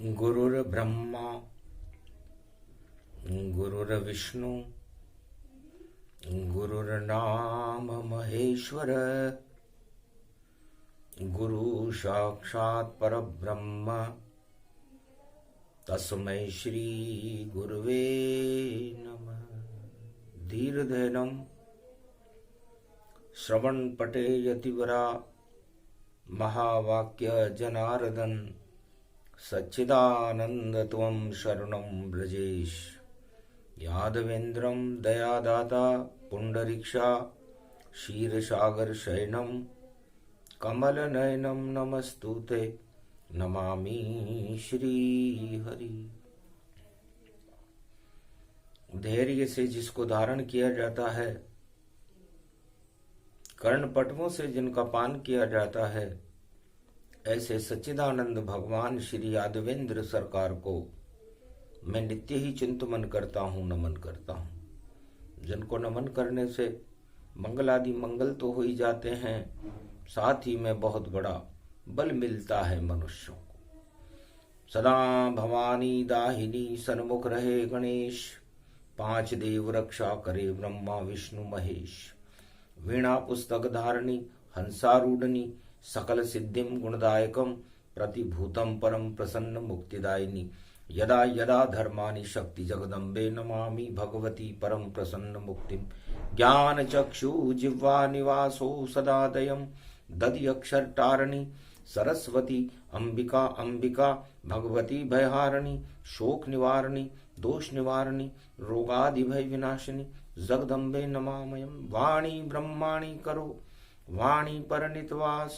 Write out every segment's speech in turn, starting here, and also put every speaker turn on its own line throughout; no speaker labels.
गुरुर्ब्रह्मा गुरुर्विष्णु गुरुर्नाम महेश्वर गुरु साक्षात् परब्रह्म तस्मै श्री गुरुवे नमः। धीर्धैनं श्रवणपटे यतिवरा महावाक्य जनार्दन सच्चिदानंद त्वं शरणं ब्रजेश। यादवेन्द्रं दयादाता पुंडरीक्षा क्षीरसागर शयनं कमलनयनं नमस्तुते नमामि श्रीहरि। धैर्य से जिसको धारण किया जाता है, कर्णपटवों से जिनका पान किया जाता है, ऐसे सच्चिदानंद भगवान श्री यादवेंद्र सरकार को मैं नित्य ही चिंतन करता हूँ, नमन करता हूँ। जिनको नमन करने से मंगल आदि मंगल तो हो ही जाते हैं, साथ ही में बहुत बड़ा बल मिलता है मनुष्यों को। सदा भवानी दाहिनी सन्मुख रहे गणेश, पांच देव रक्षा करे ब्रह्मा विष्णु महेश। वीणा पुस्तक धारणी हंसारूढ़नी सकल सिद्धिम गुणदायकम प्रतिभूतम परम प्रसन्न मुक्तिदायिनी। यदा यदा धर्मानि शक्ति जगदम्बे नमामि भगवती परम प्रसन्न मुक्तिम। ज्ञान चक्षु जिह्वा निवासो सदा दयम दधि अक्षर तारणी सरस्वती अंबिका अंबिका भगवती भयहारिणी। शोक निवारणी दोष निवारणी रोगादि भय विनाशिनी जगदम्बे नमामयम। वाणी ब्रह्माणी करो वाणी पर नितवास,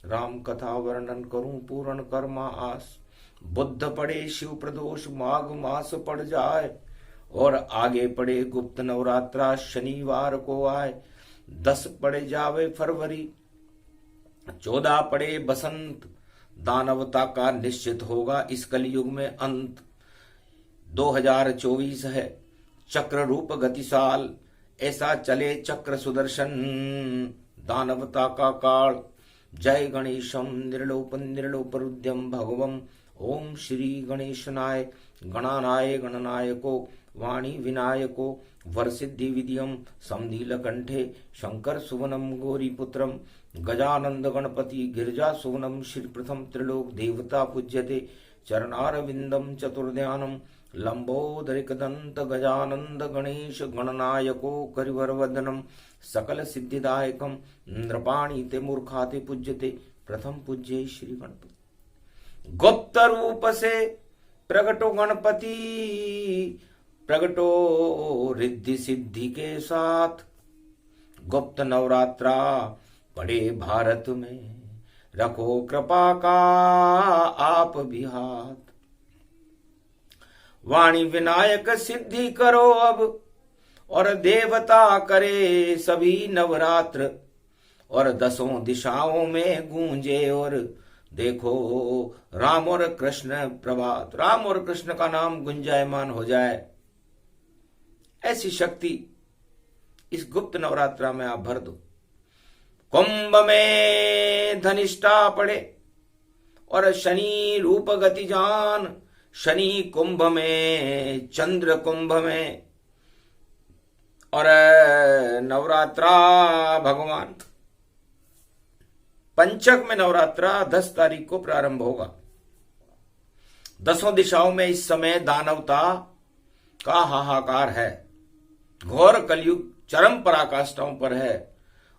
राम कथा वर्णन करूं पूर्ण कर्मा आस। बुद्ध पड़े शिव प्रदोष माघ मास पड़ जाए, और आगे पड़े गुप्त नवरात्रा शनिवार को आए। 10 पड़े जावे फरवरी 14 पड़े बसंत, दानवता का निश्चित होगा इस कलयुग में अंत। 2024 है चक्र रूप गतिशाल, ऐसा चले चक्र सुदर्शन दानवता का काल। जय गणेशम निर्लोपन निर्लोपरुद्यम भगवम। ओम श्री गणेशनाय गणानाय गणनायको वाणी विनायको वरसिद्धि विधियम समनील कंठे शंकर सुवनम गौरीपुत्रम। गजानंद गणपति गिरिजा सुवनम श्री प्रथम त्रिलोक देवता पूज्यते। चरणारविंदम चतुर्ध्यानम लंबोदरिकदंत गजानंद गणेश गणनायको करिवरवदनम। सकल सिद्धिदायकम नृपाणी ते मूर्खाते पूज्यते प्रथम पूज्य श्री गणपति। गुप्त रूप से प्रगटो गणपति प्रगटो रिद्धि सिद्धि के साथ। गुप्त नवरात्रा पड़े भारत में, रखो कृपा का आप भी हाथ। वाणी विनायक सिद्धि करो अब, और देवता करे सभी नवरात्र। और 10 दिशाओं में गूंजे और देखो राम और कृष्ण प्रभात। राम और कृष्ण का नाम गुंजायमान हो जाए, ऐसी शक्ति इस गुप्त नवरात्रा में आप भर दो। कुंभ में धनिष्ठा पड़े और शनि रूप गति जान। शनि कुंभ में चंद्र कुंभ में, और नवरात्रा भगवान पंचक में नवरात्रा 10 तारीख को प्रारंभ होगा। 10 दिशाओं में इस समय दानवता का हाहाकार है। घोर कलयुग चरम पराकाष्ठाओं पर है,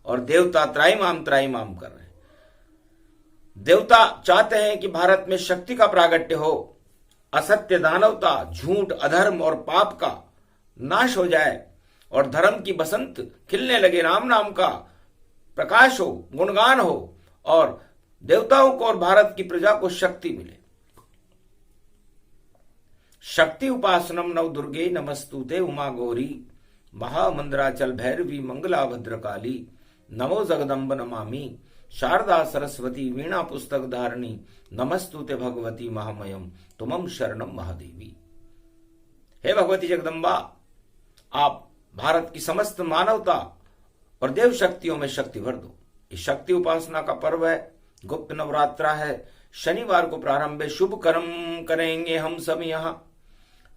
और देवता त्राईमाम कर रहे हैं। देवता चाहते हैं कि भारत में शक्ति का प्रागट्य हो, असत्य दानवता झूठ अधर्म और पाप का नाश हो जाए, और धर्म की बसंत खिलने लगे। राम नाम का प्रकाश हो, गुणगान हो, और देवताओं को और भारत की प्रजा को शक्ति मिले। शक्ति उपासनम नव दुर्गे नमस्तुते उमा गौरी। महामंद्राचल भैरवी मंगला भद्रकाली। नमो जगदम्ब नमामि शारदा सरस्वती वीणा पुस्तक धारणी। नमस्तुते भगवती महामयम तुमम शरणम महादेवी। हे भगवती जगदम्बा, आप भारत की समस्त मानवता और देव शक्तियों में शक्ति भर दो। इस शक्ति उपासना का पर्व है, गुप्त नवरात्रा है। शनिवार को प्रारंभ है, शुभ कर्म करेंगे हम सब यहाँ।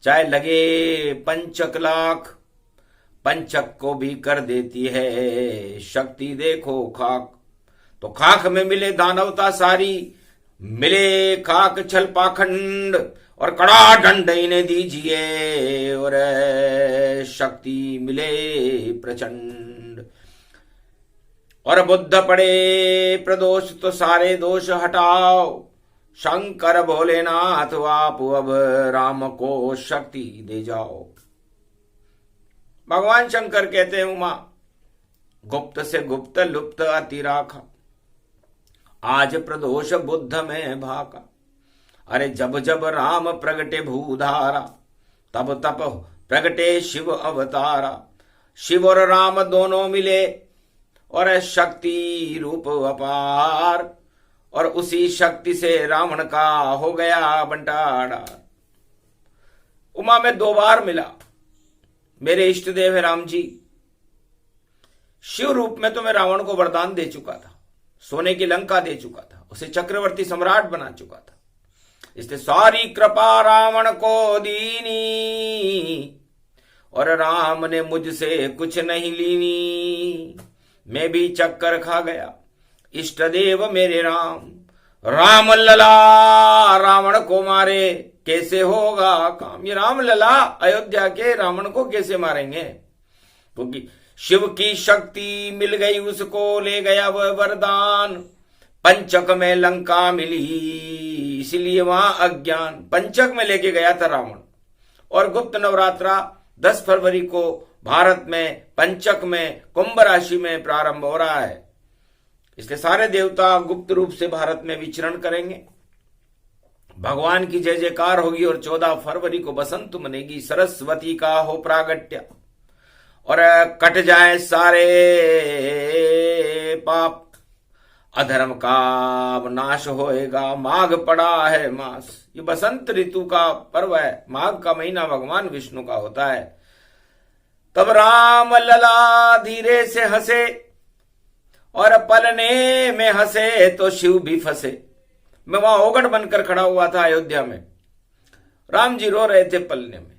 चाहे लगे पंचक लाख, पंचक को भी कर देती है शक्ति। देखो खाक, तो खाक में मिले दानवता सारी, मिले खाक छल पाखंड, और कड़ा दंड इन्हें दीजिए, और शक्ति मिले प्रचंड। और बुद्ध पड़े प्रदोष तो सारे दोष हटाओ, शंकर भोलेनाथ आप अब राम को शक्ति दे जाओ। भगवान शंकर कहते हैं, उमा गुप्त से गुप्त लुप्त अति राखा, आज प्रदोष बुद्ध में भाका। अरे जब जब राम प्रगटे भूधारा, तब तब प्रगटे शिव अवतारा। शिव और राम दोनों मिले, और शक्ति रूप अपार, और उसी शक्ति से रावण का हो गया बंटारा। उमा में 2 बार मिला, मेरे इष्ट देव है राम जी। शिव रूप में तो मैं रावण को वरदान दे चुका था, सोने की लंका दे चुका था, उसे चक्रवर्ती सम्राट बना चुका था। इसलिए सारी कृपा रावण को दीनी, और राम ने मुझसे कुछ नहीं लीनी। मैं भी चक्कर खा गया, इष्ट देव मेरे राम। राम लला रावण को मारे, कैसे होगा काम। ये राम लला अयोध्या के रावण को कैसे मारेंगे, क्योंकि शिव की शक्ति मिल गई उसको, ले गया वह वरदान। पंचक में लंका मिली, इसलिए वहां अज्ञान। पंचक में लेके गया था रावण। और गुप्त नवरात्रा 10 फरवरी को भारत में पंचक में कुंभ राशि में प्रारंभ हो रहा है। इसलिए सारे देवता गुप्त रूप से भारत में विचरण करेंगे। भगवान की जय जयकार होगी, और 14 फरवरी को बसंत मनेगी, सरस्वती का हो प्रागट्य, और कट जाए सारे पाप, अधर्म का नाश होएगा। माघ पड़ा है मास, ये बसंत ऋतु का पर्व है। माघ का महीना भगवान विष्णु का होता है। तब राम लला धीरे से हंसे, और पलने में हंसे तो शिव भी फंसे। मैं वहां ओगड़ बनकर खड़ा हुआ था अयोध्या में, राम जी रो रहे थे पलने में।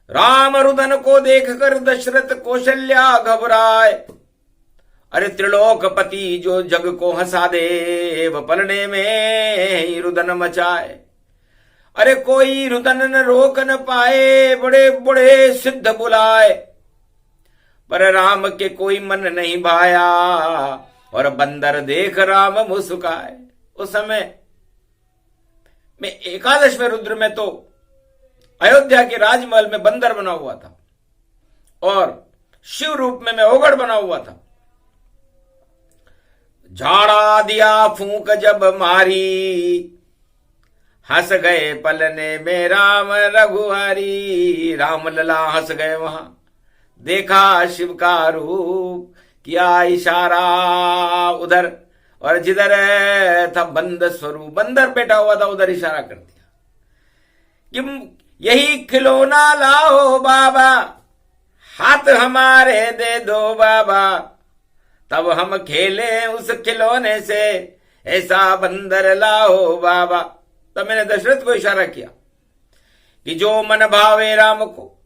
राम रुदन को देखकर दशरथ कौशल्या घबराए। अरे त्रिलोकपति जो जग को हंसा दे, वह पलने में ही रुदन मचाए। अरे कोई रुदन न रोक न पाए, बड़े बड़े सिद्ध बुलाए, पर राम के कोई मन नहीं भाया, और बंदर देख राम मुस्काए। उस समय मैं 11वें रुद्र में तो अयोध्या के राजमहल में बंदर बना हुआ था, और शिव रूप में मैं ओगड़ बना हुआ था। झाड़ा दिया फूंक जब मारी, हंस गए पलने में राम रघुहरी। राम लला हंस गए वहां, देखा शिव का रूप, किया इशारा उधर, और जिधर था बंद स्वरूप, बंदर बैठा हुआ था, उधर इशारा कर दिया कि यही खिलौना लाओ बाबा, हाथ हमारे दे दो बाबा, तब हम खेले उस खिलौने से, ऐसा बंदर लाओ बाबा। तब मैंने दशरथ को इशारा किया कि जो मन भावे राम को,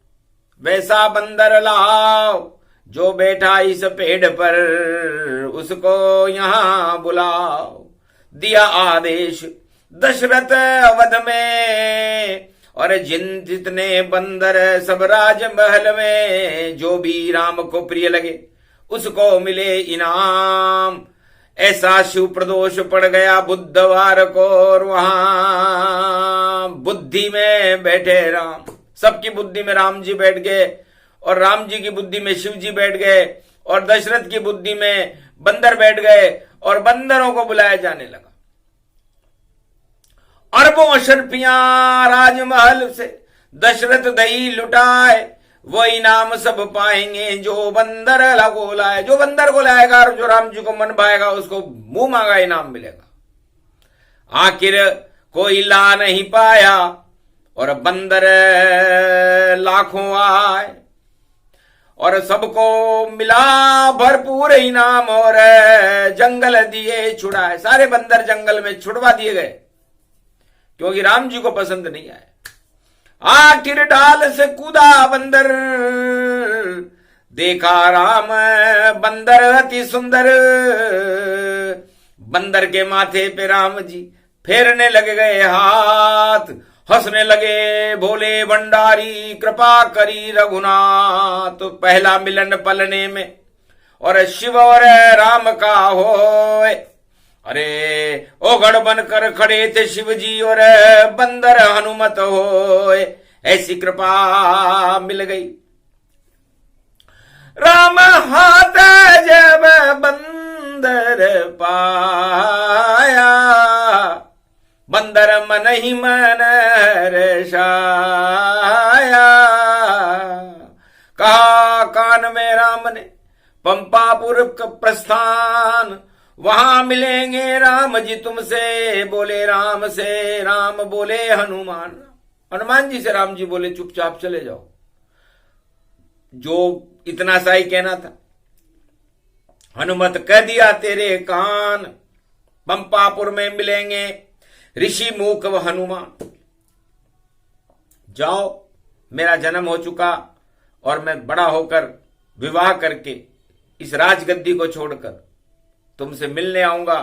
वैसा बंदर लाओ, जो बैठा इस पेड़ पर उसको यहां बुलाओ। दिया आदेश दशरथ अवध में, और जितने बंदर सब राजमहल में, जो भी राम को प्रिय लगे उसको मिले इनाम। ऐसा शिव प्रदोष पड़ गया बुधवार को, और वहां बुद्धि में बैठे राम, सबकी बुद्धि में राम जी बैठ गए, और राम जी की बुद्धि में शिव जी बैठ गए, और दशरथ की बुद्धि में बंदर बैठ गए, और बंदरों को बुलाया जाने लगा। अरबों अशरफियां राजमहल से दशरथ दही लुटाए, वो इनाम सब पाएंगे जो बंदर को लाए। जो बंदर को लाएगा और जो राम जी को मन भाएगा उसको मुंह मांगा इनाम मिलेगा। आखिर कोई ला नहीं पाया, और बंदर लाखों आए, और सबको मिला भरपूर इनाम और जंगल दिए छुड़ाए। सारे बंदर जंगल में छुड़वा दिए गए क्योंकि राम जी को पसंद नहीं आए। आखिर डाल से कूदा बंदर, देखा राम बंदर अति सुंदर। बंदर के माथे पे राम जी फेरने लगे गए हाथ, हंसने लगे भोले भंडारी कृपा करी रघुनाथ। तो पहला मिलन पलने में और शिव और राम का होए। अरे ओगड़ बनकर खड़े थे शिव जी और बंदर हनुमत होए। ऐसी कृपा मिल गई। राम हाथ जब बंदर पाया, बंदर मन ही मन रसाया। कहा कान में राम ने पंपापुर प्रस्थान, वहां मिलेंगे राम जी तुमसे। बोले राम से, राम बोले हनुमान। हनुमान जी से राम जी बोले चुपचाप चले जाओ। जो इतना सा ही कहना था, हनुमत कह दिया तेरे कान। पंपापुर में मिलेंगे ऋषि मूक व हनुमान। जाओ, मेरा जन्म हो चुका और मैं बड़ा होकर विवाह करके इस राजगद्दी को छोड़कर तुमसे मिलने आऊंगा,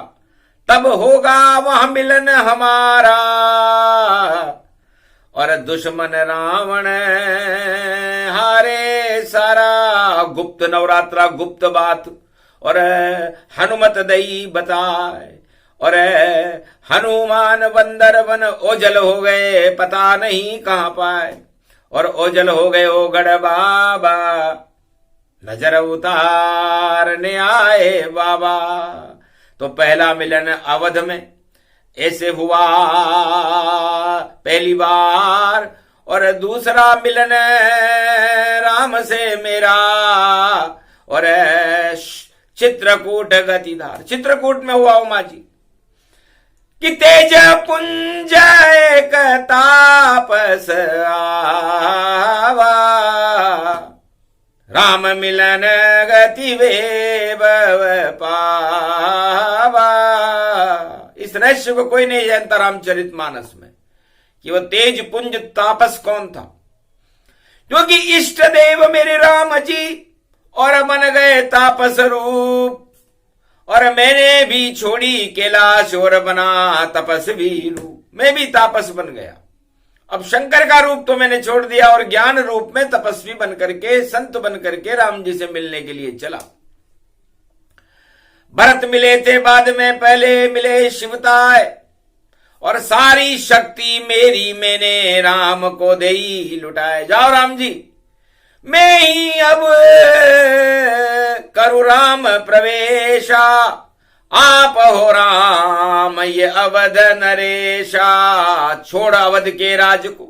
तब होगा वह मिलन हमारा। और दुश्मन रावण हारे सारा। गुप्त नवरात्रा गुप्त बात और हनुमत दई बताए। और हनुमान बंदर बन ओझल हो गए, पता नहीं कहां पाए। और ओझल हो गए ओगड़ बाबा, नजर उतारने आए बाबा। तो पहला मिलन अवध में ऐसे हुआ पहली बार। और दूसरा मिलन राम से मेरा और चित्रकूट गतिधार, चित्रकूट में हुआ उमा जी कि तेज पुंज एक तापस आवा। राम मिलन गति वे पावा। इस रहस्य को कोई नहीं जानता रामचरितमानस में कि वो तेज पुंज तापस कौन था। क्योंकि इष्ट देव मेरे राम जी और बन गए तापस रूप। और मैंने भी छोड़ी कैलाश और बना तपस्वी रूप। मैं भी तापस बन गया। अब शंकर का रूप तो मैंने छोड़ दिया और ज्ञान रूप में तपस्वी बन करके, संत बन करके राम जी से मिलने के लिए चला। भरत मिले थे बाद में, पहले मिले शिवताय। और सारी शक्ति मेरी मैंने राम को देई लुटाए। जाओ राम जी, मैं ही अब करु राम प्रवेशा। आप हो राम ये अवध नरेशा। छोड़ अवध के राज को,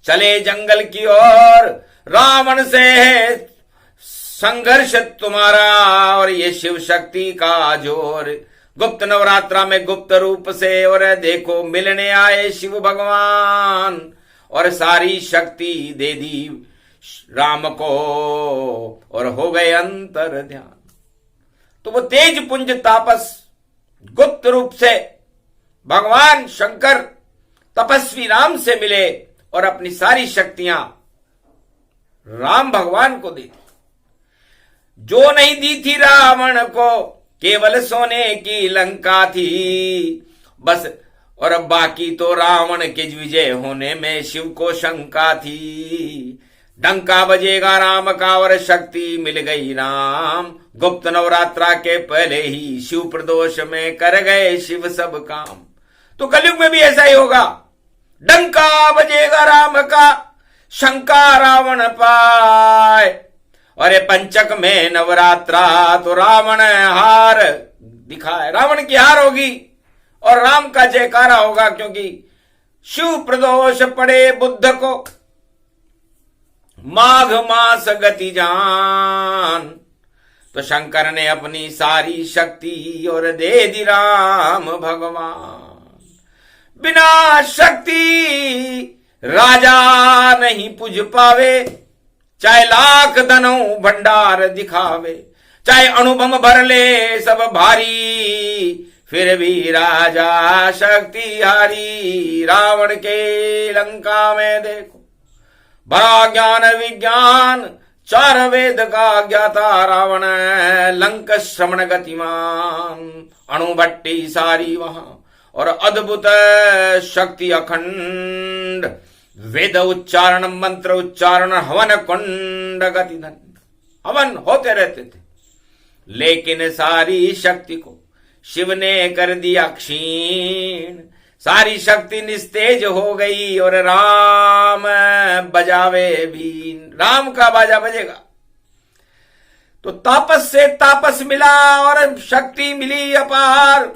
चले जंगल की ओर। रावण से है संघर्ष तुम्हारा और ये शिव शक्ति का जोर। गुप्त नवरात्रा में गुप्त रूप से और देखो मिलने आए शिव भगवान। और सारी शक्ति दे दी राम को और हो गए अंतर ध्यान। तो वो तेज पुंज तापस गुप्त रूप से भगवान शंकर तपस्वी राम से मिले और अपनी सारी शक्तियां राम भगवान को दी थी। जो नहीं दी थी रावण को, केवल सोने की लंका थी बस। और अब बाकी तो रावण के विजय होने में शिव को शंका थी। डंका बजेगा राम का और शक्ति मिल गई राम। गुप्त नवरात्रा के पहले ही शिव प्रदोष में कर गए शिव सब काम। तो कलयुग में भी ऐसा ही होगा। डंका बजेगा राम का, शंका रावण पाए। और पंचक में नवरात्रा तो रावण हार दिखाए। रावण की हार होगी और राम का जयकारा होगा, क्योंकि शिव प्रदोष पड़े बुद्ध को, माघ मास गति जान। तो शंकर ने अपनी सारी शक्ति और दे दी राम भगवान। बिना शक्ति राजा नहीं पूज पावे, चाहे लाख धनों भंडार दिखावे, चाहे अणुबम भर ले सब भारी, फिर भी राजा शक्ति हारी। रावण के लंका में देखो बड़ा ज्ञान विज्ञान, चार वेद का ज्ञाता रावण, लंक श्रवण गतिमान, अणुभट्टी सारी वहां, और अद्भुत शक्ति अखंड, वेद उच्चारण मंत्र उच्चारण हवन कुंड गति धन, हवन होते रहते थे। लेकिन सारी शक्ति को शिव ने कर दिया क्षीण, सारी शक्ति निस्तेज हो गई, और राम बजावे भी, राम का बाजा बजेगा। तो तापस से तापस मिला और शक्ति मिली अपार,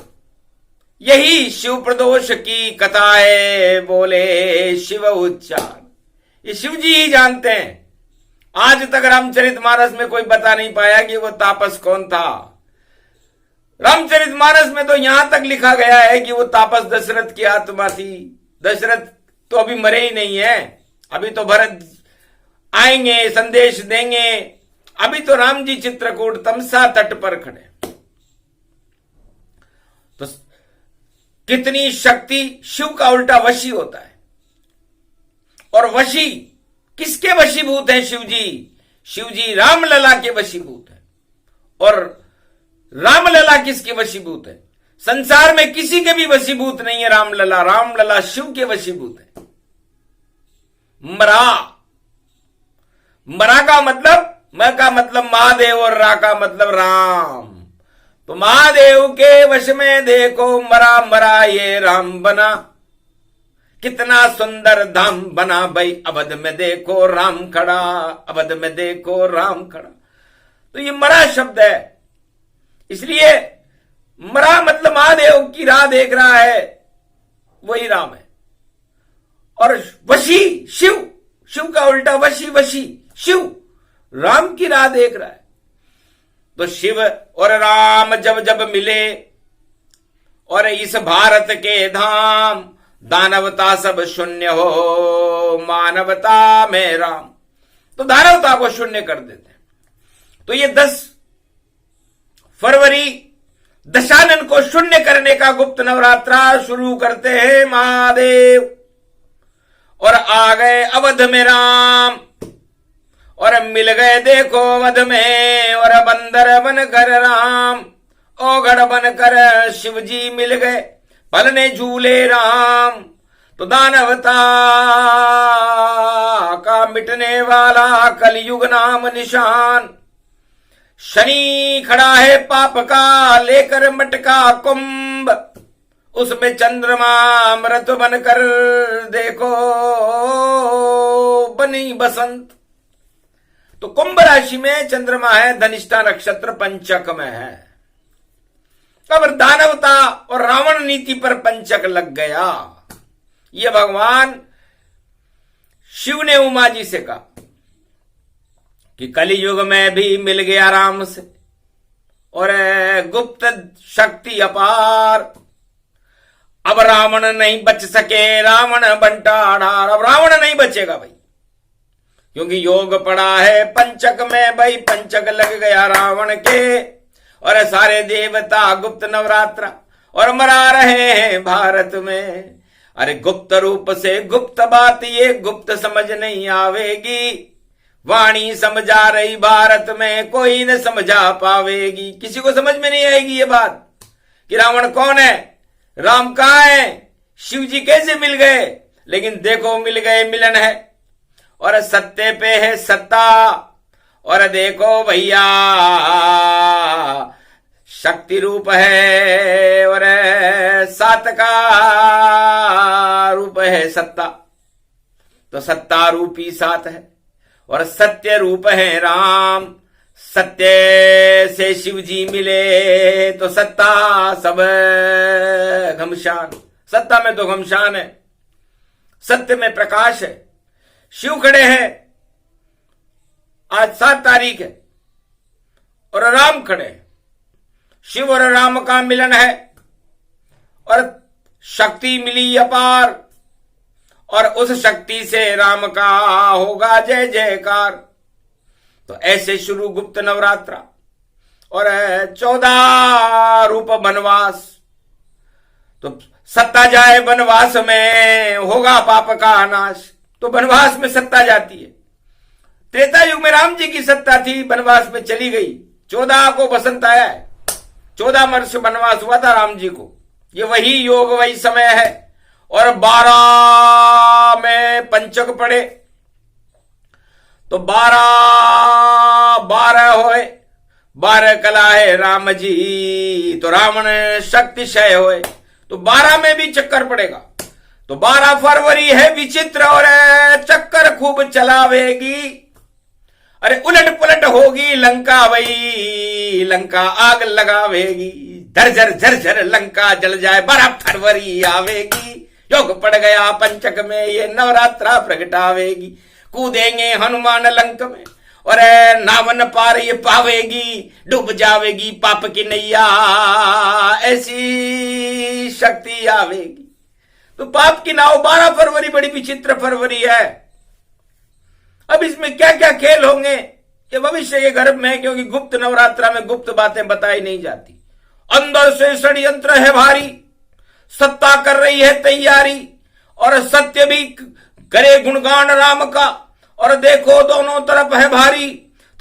यही शिव प्रदोष की कथा है, बोले शिव उच्चार। ये शिव जी ही जानते हैं। आज तक रामचरितमानस में कोई बता नहीं पाया कि वो तापस कौन था। रामचरितमानस में तो यहां तक लिखा गया है कि वो तापस दशरथ की आत्मा थी। दशरथ तो अभी मरे ही नहीं है, अभी तो भरत आएंगे, संदेश देंगे। अभी तो राम जी चित्रकूट तमसा तट पर खड़े। तो कितनी शक्ति, शिव का उल्टा वशी होता है। और वशी किसके वशीभूत हैं शिव जी? शिव जी रामलला के वशीभूत है। और रामलला किसके वशीभूत है? संसार में किसी के भी वशीभूत नहीं है रामलला। रामलला शिव के वशीभूत है। मरा का मतलब, म का मतलब महादेव और रा का मतलब राम। तो महादेव के वश में देखो मरा मरा ये राम बना, कितना सुंदर धाम बना भाई। अवध में देखो राम खड़ा, अवध में देखो राम खड़ा। तो ये मरा शब्द है, इसलिए मरा मतलब महादेव की राह देख रहा है, वही राम है। और वशी शिव, शिव का उल्टा वशी, वशी शिव राम की राह देख रहा है। तो शिव और राम जब जब मिले, और इस भारत के धाम, दानवता सब शून्य हो, मानवता में राम। तो दानवता को शून्य कर देते हैं। तो ये 10 फरवरी दशानन को शून्य करने का गुप्त नवरात्रा शुरू करते हैं महादेव। और आ गए अवध में राम, और मिल गए देखो अवध में, और बंदर बनकर राम, ओगड़ बनकर शिव जी मिल गए, पलने झूले राम। तो दानवता का मिटने वाला कलयुग नाम निशान, शनि खड़ा है पाप का लेकर मटका कुंभ, उसमें चंद्रमा अमृत बनकर देखो बनी बसंत। तो कुंभ राशि में चंद्रमा है, धनिष्ठा नक्षत्र पंचक में है। अब दानवता और रावण नीति पर पंचक लग गया। ये भगवान शिव ने उमा जी से कहा कि कलियुग में भी मिल गया राम से, और गुप्त शक्ति अपार। अब रावण नहीं बच सके, रावण बंटा ढार। अब रावण नहीं बचेगा भाई, क्योंकि योग पड़ा है पंचक में भाई। पंचक लग गया रावण के, और सारे देवता गुप्त नवरात्रा और मरा रहे हैं भारत में। अरे गुप्त रूप से गुप्त बात, ये गुप्त समझ नहीं आवेगी। वाणी समझा रही भारत में, कोई न समझा पावेगी। किसी को समझ में नहीं आएगी ये बात कि रावण कौन है, राम कहां है, शिव जी कैसे मिल गए। लेकिन देखो मिल गए, मिलन है, और सत्य पे है सत्ता। और देखो भैया शक्ति रूप है, और सात का रूप है सत्ता। तो सत्ता रूपी सात है, और सत्य रूप है राम। सत्य से शिव जी मिले तो सत्ता सब घमशान। सत्ता में तो घमशान है, सत्य में प्रकाश है। शिव खड़े हैं, आज 7 तारीख है, और राम खड़े हैं। शिव और राम का मिलन है, और शक्ति मिली अपार, और उस शक्ति से राम का होगा जय जयकार। तो ऐसे शुरू गुप्त नवरात्रा और 14 रूप वनवास। तो सत्ता जाए वनवास में होगा पाप का नाश। तो वनवास में सत्ता जाती है। त्रेता युग में राम जी की सत्ता थी, वनवास में चली गई। 14 को बसंत आया है, 14 वर्ष वनवास हुआ था राम जी को। ये वही योग वही समय है। और 12 में पंचक पड़े तो 12 होए, 12 कला है राम जी, तो रावण शक्तिशय होए। तो 12 में भी चक्कर पड़ेगा। तो 12 फरवरी है विचित्र और चक्कर खूब चलावेगी। अरे उलट पुलट होगी लंका, वही लंका आग लगावेगी। झरझर झरझर लंका जल जाए, 12 फरवरी आवेगी। योग पड़ गया पंचक में, ये नवरात्रा प्रगटावेगी। कूदेंगे हनुमान लंक में और नावन पार ये पावेगी। डूब जावेगी पाप की नैया, ऐसी शक्ति आवेगी। तो पाप की नाव 12 फरवरी बड़ी विचित्र फरवरी है। अब इसमें क्या क्या खेल होंगे ये भविष्य के गर्भ में है, क्योंकि गुप्त नवरात्रा में गुप्त बातें बताई नहीं जाती। अंदर से षड्यंत्र है भारी, सत्ता कर रही है तैयारी और सत्य भी करे गुणगान राम का। और देखो दोनों तरफ है भारी,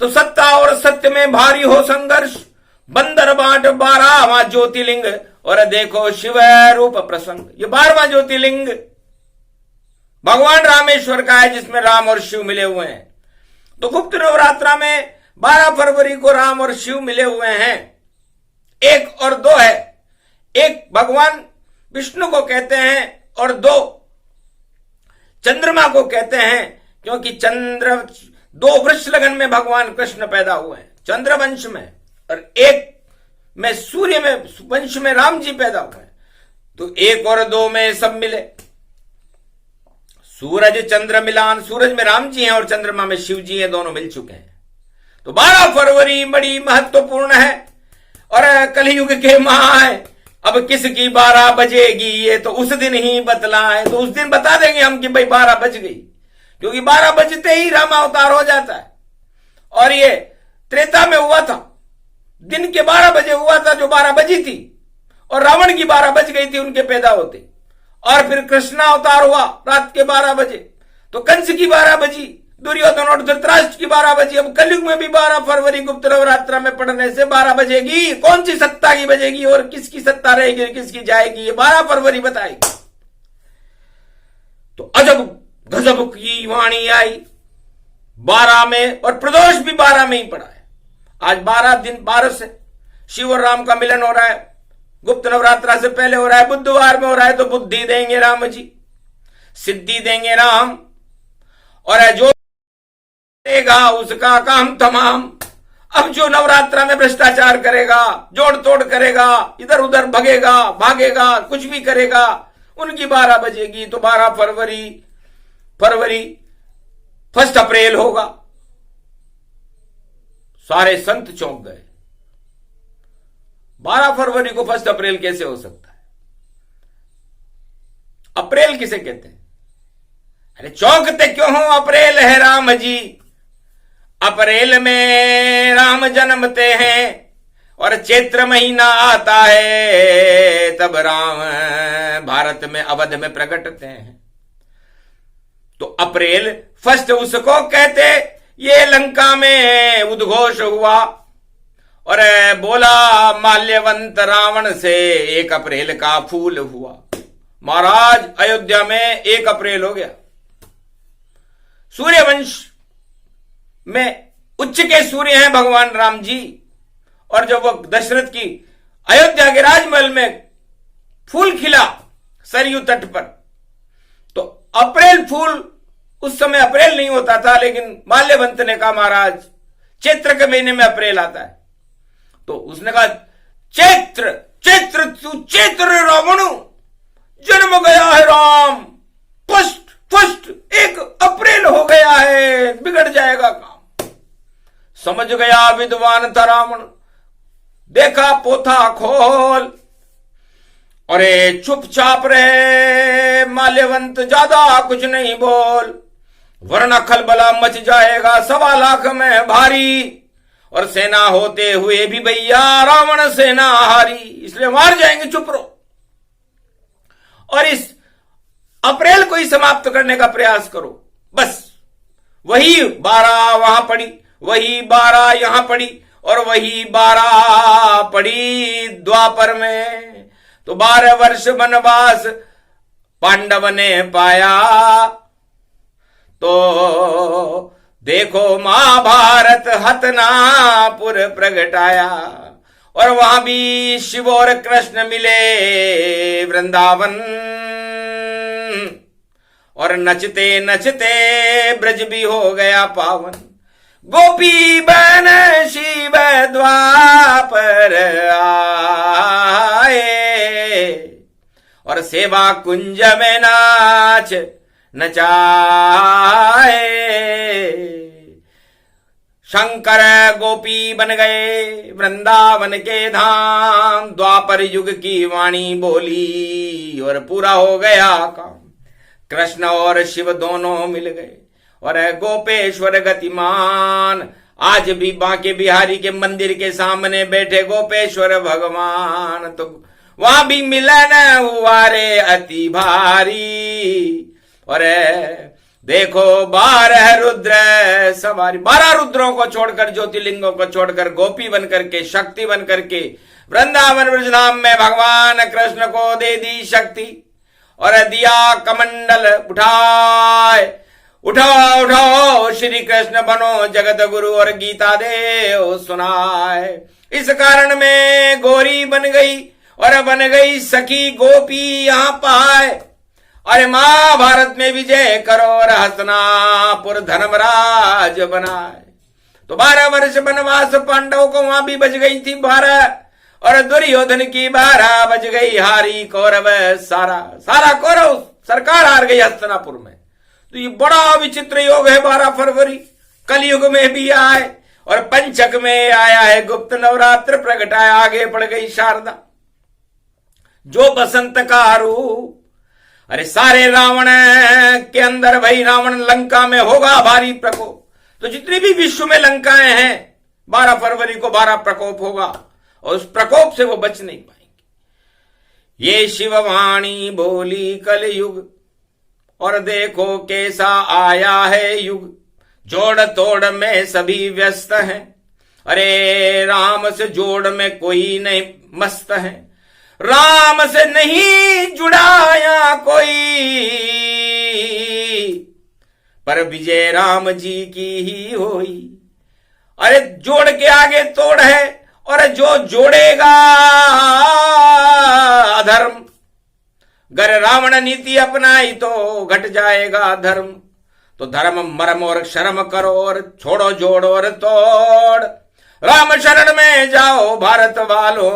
तो सत्ता और सत्य में भारी हो संघर्ष। बंदर बाट 12वां ज्योतिर्लिंग और देखो शिव रूप प्रसंग। ये 12वां ज्योतिर्लिंग भगवान रामेश्वर का है, जिसमें राम और शिव मिले हुए हैं। तो गुप्त नवरात्रा में 12 फरवरी को राम और शिव मिले हुए हैं। 1 और 2 है। 1 भगवान विष्णु को कहते हैं और 2 चंद्रमा को कहते हैं, क्योंकि चंद्र 2 वृष लगन में भगवान कृष्ण पैदा हुए हैं, चंद्र वंश में, और 1 में सूर्य में वंश में राम जी पैदा हुए हैं। तो 1 और 2 में सब मिले। सूरज चंद्र मिलान, सूरज में राम जी हैं और चंद्रमा में शिव जी हैं, दोनों मिल चुके हैं। तो 12 फरवरी बड़ी महत्वपूर्ण है और कलयुग के माह है। अब किसकी 12 बजेगी ये तो उस दिन ही बतलाए। तो उस दिन बता देंगे हम कि भाई 12 बज गई, क्योंकि 12 बजते ही राम अवतार हो जाता है। और ये त्रेता में हुआ था, दिन के 12 बजे हुआ था, जो 12 बजी थी, और रावण की 12 बज गई थी उनके पैदा होते। और फिर कृष्ण अवतार हुआ रात के 12 बजे। तो कंस की 12 बजी, दुर्योधन और धृतराष्ट्र की 12 बजी। अब कलयुग में भी 12 फरवरी गुप्त नवरात्रा में पढ़ने से 12 बजेगी। कौन सी सत्ता की बजेगी और किसकी सत्ता रहेगी और किसकी जाएगी, ये 12 फरवरी बताएगी। तो अजब गजब की वाणी आई 12 में, और प्रदोष भी 12 में ही पड़ा है। आज 12 दिन 12 से शिव और राम का मिलन हो रहा है। गुप्त नवरात्रा से पहले हो रहा है, बुधवार में हो रहा है। तो बुद्धि देंगे राम जी, सिद्धि देंगे राम, और जो देगा उसका काम तमाम। अब जो नवरात्रा में भ्रष्टाचार करेगा, जोड़ तोड़ करेगा, इधर उधर भगेगा भागेगा, कुछ भी करेगा, उनकी 12 बजेगी। तो 12 फरवरी 1 अप्रैल होगा। सारे संत चौंक गए। 12 फरवरी को 1 अप्रैल कैसे हो सकता है? अप्रैल किसे कहते हैं? अरे चौंकते क्यों हो? अप्रैल है राम जी, अप्रैल में राम जन्मते हैं, और चैत्र महीना आता है तब राम भारत में अवध में प्रकटते हैं। तो अप्रैल 1 उसको कहते। ये लंका में उद्घोष हुआ और बोला माल्यवंत रावण से 1 अप्रैल का फूल हुआ। महाराज अयोध्या में 1 अप्रैल हो गया। सूर्यवंश में उच्च के सूर्य हैं भगवान राम जी, और जब वो दशरथ की अयोध्या के राजमहल में फूल खिला सरयू तट पर, तो अप्रैल फूल उस समय अप्रैल नहीं होता था, लेकिन माल्यवंत ने कहा महाराज चैत्र के महीने में अप्रैल आता है। तो उसने कहा चैत्र चैत्र तू चैत्र रावण, जन्म गया है राम, फर्स्ट 1 अप्रैल हो गया है, बिगड़ जाएगा काम। समझ गया विद्वान था रावण, देखा पोथा खोल, अरे चुपचाप रहे माल्यवंत, ज्यादा कुछ नहीं बोल। वरना खलबला मच जाएगा 1.25 लाख में भारी, और सेना होते हुए भी भैया रावण सेना हारी, इसलिए मार जाएंगे, चुप रहो। और इस अप्रैल को ही समाप्त करने का प्रयास करो। बस वही 12 वहां पड़ी, वही 12 यहां पड़ी, और वही 12 पड़ी द्वापर में। तो 12 वर्ष वनवास पांडव ने पाया। तो देखो महाभारत हतनापुर प्रगटाया, और वहां भी शिव और कृष्ण मिले वृंदावन, और नचते नचते ब्रज भी हो गया पावन। गोपी बन शिव द्वापर आए, और सेवा कुंज में नाच नचाए। शंकर गोपी बन गए वृंदावन के धाम, द्वापर युग की वाणी बोली और पूरा हो गया काम। कृष्ण और शिव दोनों मिल गए, और गोपेश्वर गतिमान आज भी बांके बिहारी के मंदिर के सामने बैठे गोपेश्वर भगवान। तो वहां भी मिलन हुआ रे अति भारी, और देखो 12 रुद्र सवारी, 12 रुद्रों को छोड़कर, ज्योतिर्लिंगों को छोड़कर, गोपी बनकर के, शक्ति बनकर के वृंदावन ब्रजधाम में भगवान कृष्ण को दे दी शक्ति, और दिया कमंडल उठाए। उठाओ उठाओ श्री कृष्ण बनो जगत गुरु, और गीता देव सुनाए। इस कारण में गौरी बन गई, और बन गई सखी गोपी यहां पाए। अरे महाभारत में विजय करो, और हस्तिनापुर धर्मराज बनाए। तो 12 वर्ष वनवास पांडवों को वहां भी बच गई थी 12, और दुर्योधन की 12 बज गई हारी। कौरव सारा कौरव सरकार हार गई हस्तिनापुर में। तो ये बड़ा विचित्र योग है। 12 फरवरी कलयुग में भी आए, और पंचक में आया है गुप्त नवरात्र प्रगटाया। आगे बढ़ गई शारदा जो बसंत का रूप। अरे सारे रावण के अंदर भाई, रावण लंका में होगा भारी प्रकोप। तो जितनी भी विश्व में लंकाएं हैं 12 फरवरी को 12 प्रकोप होगा, और उस प्रकोप से वो बच नहीं पाएंगे। ये शिववाणी बोली कलयुग, और देखो कैसा आया है युग। जोड़ तोड़ में सभी व्यस्त हैं, अरे राम से जोड़ में कोई नहीं मस्त है। राम से नहीं जुड़ाया कोई, पर विजय राम जी की ही होई। अरे जोड़ के आगे तोड़ है, और जो जोड़ेगा अधर्म। गर रावण नीति अपनाई तो घट जाएगा धर्म। तो धर्म मर्म और शर्म करो, और छोड़ो जोड़ और तोड़। राम शरण में जाओ भारत वालों,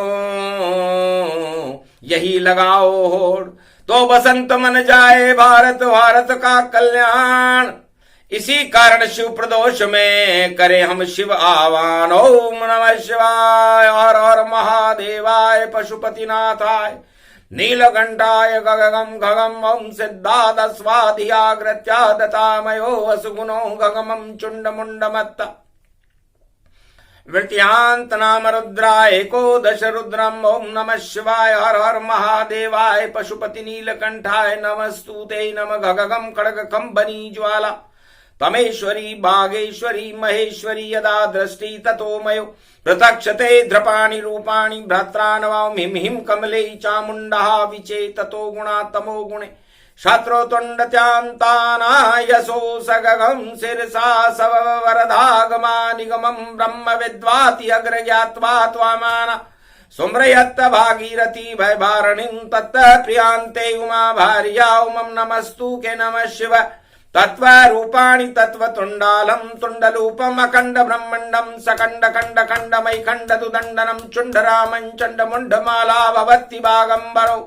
यही लगाओ होड़। तो बसंत मन जाए भारत, भारत का कल्याण। इसी कारण शिव प्रदोष में करे हम शिव आह्वान। ओम नमः शिवाय, हर हर महादेवाय, पशुपतिनाथाय, नीलकंठाय गगगम गगम ओम सिद्धाद स्वाधियाग्रत्यादतामयो असुगुणो गगमं चुंड मुंडमत्त वृत्यांत नाम रुद्राय एकोदश रुद्रम। ओम नमः शिवाय, हर हर महादेवाय, पशुपति नीलकंठाय नमस्तुते। नम गगगम खड़ग कंबनी ज्वाला, तमेश्वरी बागेश्वरी महेश्वरी। यदा दृष्टि ततो मयो प्रतक्षते द्रपाणि रूपाणि। भ्रात्रानवाम हिम हिम कमले चामुंडा विचे ततो गुणा तमो गुणे। शत्रुतुण्डत्यांतानायसो सगगं शिरसा सव वरदागमा निगमं ब्रह्म विद्वाति अग्र ज्ञात्वा त्वामाना सुम्रयत्त भागीरथी भयभारणीं तत्त प्रियांते उमा भार्या उमं नमस्तु के नमः शिव तत्व रूपाणि तत्व तुंडालम तुंडलूपम अखंड ब्रह्मंडम सकंड खंड खंडमय खंड दुदंडनम चुंडरामं चंड मुंडमाला भवति बागंबरो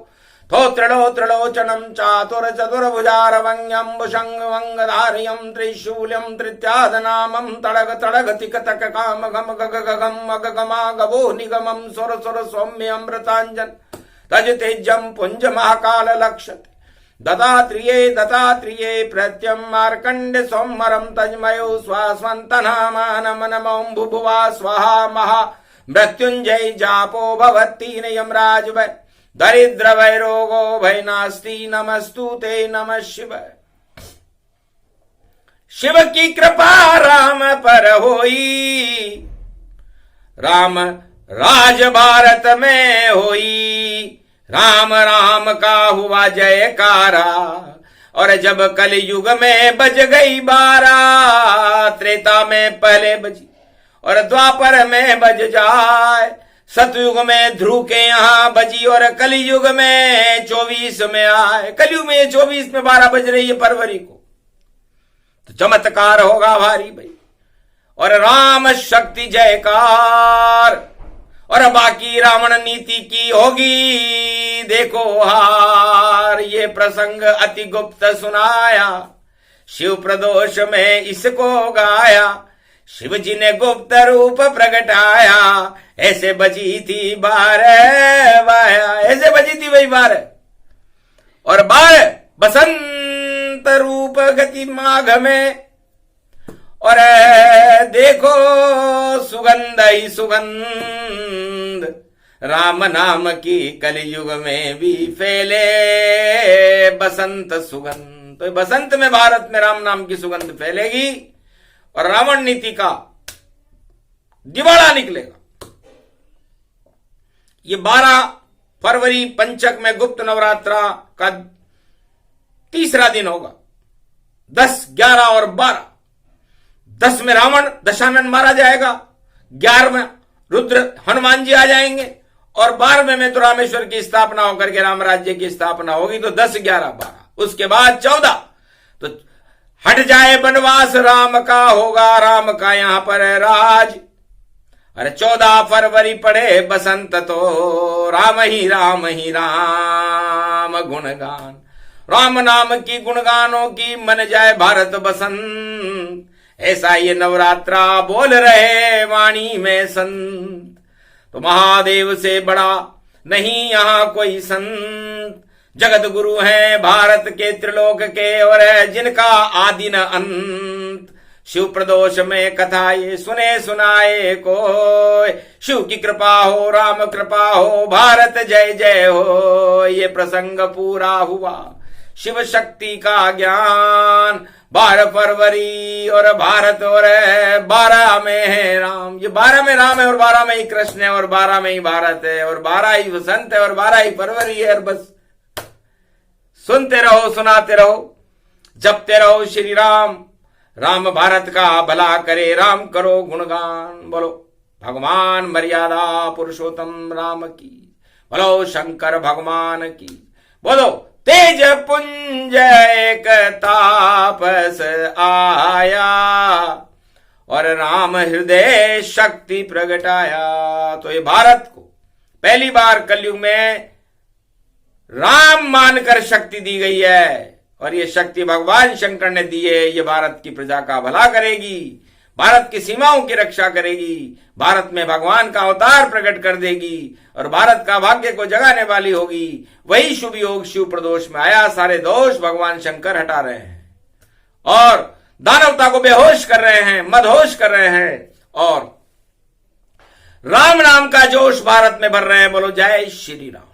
थोत्रणो त्रिलोचनम चातुर चतुर्भुजारवंगम्बुशंगवंगधार्यं त्रिशूल्यं त्रित्यादनामं तड़ग तड़ग तिक तक काम गम गग गगम अगगमा गवो निगमं सुर सुर सौम्य अमृतांजन तज तेजम पुंज महाकाल लक्षते दत्तात्रेये दत्तात्रेये प्रत्यं मार्कण्ड सौमरं तज्मयो स्वास्वन्तनामानमनमं भुभुवा स्वाहा महा मृत्युंजय जापो भवत्तीन यमराज भय दरिद्र भय रोगो भय नास्ति नमस्तु ते नमः शिवाय। शिव की कृपा राम पर होई, राम राज भारत में होई, राम राम का हुआ जयकारा। और जब कलयुग में बज गई 12, त्रेता में पहले बजी और द्वापर में बज जाए, सतयुग में ध्रुव के यहाँ बजी और कलयुग में 24 में आए। कलयुग में 24 में 12 बज रही है फरवरी को, तो चमत्कार होगा भारी भाई। और राम शक्ति जयकार, और बाकी रावण नीति की होगी देखो हार। ये प्रसंग अति गुप्त सुनाया, शिव प्रदोष में इसको गाया। शिव जी ने गुप्त रूप प्रगटाया, ऐसे बजी थी 12 वाया, ऐसे बजी थी वही 12। और 12 बसंत रूप गति माघ में, और देखो सुगंध ही सुगंध राम नाम की कलयुग में भी फैले बसंत सुगंध। तो बसंत में भारत में राम नाम की सुगंध फैलेगी और रावण नीति का दिवाला निकलेगा। ये 12 फरवरी पंचक में गुप्त नवरात्रा का तीसरा दिन होगा। 10, 11 और 12। 10 में रावण दशानन मारा जाएगा, 11 में रुद्र हनुमान जी आ जाएंगे, और 12वें में तो रामेश्वर की स्थापना होकर के राम राज्य की स्थापना होगी। तो 10, 11, 12। उसके बाद 14 तो हट जाए बनवास, राम का होगा राम का यहां पर है राज। अरे 14 फरवरी पड़े बसंत, तो राम ही राम ही राम गुणगान। राम नाम की गुणगानों की मन जाए भारत बसंत। ऐसा ये नवरात्रा बोल रहे वाणी में संत। तो महादेव से बड़ा नहीं यहां कोई संत, जगत गुरु हैं भारत के त्रिलोक के, और है जिनका आदि न अंत। शिव प्रदोष में कथा ये सुने सुनाए को, शिव की कृपा हो राम कृपा हो भारत जय जय हो। ये प्रसंग पूरा हुआ शिव शक्ति का ज्ञान। 12 फरवरी और भारत, और 12 में है राम। ये 12 में राम है और 12 में ही कृष्ण है और 12 में ही भारत है और 12 ही वसंत है और 12 ही फरवरी है। और बस सुनते रहो, सुनाते रहो, जपते रहो श्री राम। राम भारत का भला करे, राम करो गुणगान। बोलो भगवान मर्यादा पुरुषोत्तम राम की, बोलो शंकर भगवान की, बोलो तेज पुंज एक तापस आया और राम हृदय शक्ति प्रगटाया। तो ये भारत को पहली बार कलयुग में राम मानकर शक्ति दी गई है, और ये शक्ति भगवान शंकर ने दी है। ये भारत की प्रजा का भला करेगी, भारत की सीमाओं की रक्षा करेगी, भारत में भगवान का अवतार प्रकट कर देगी और भारत का भाग्य को जगाने वाली होगी। वही शुभ योग शिव प्रदोष में आया। सारे दोष भगवान शंकर हटा रहे हैं और दानवता को बेहोश कर रहे हैं, मदहोश कर रहे हैं, और राम नाम का जोश भारत में भर रहे हैं। बोलो जय श्री राम।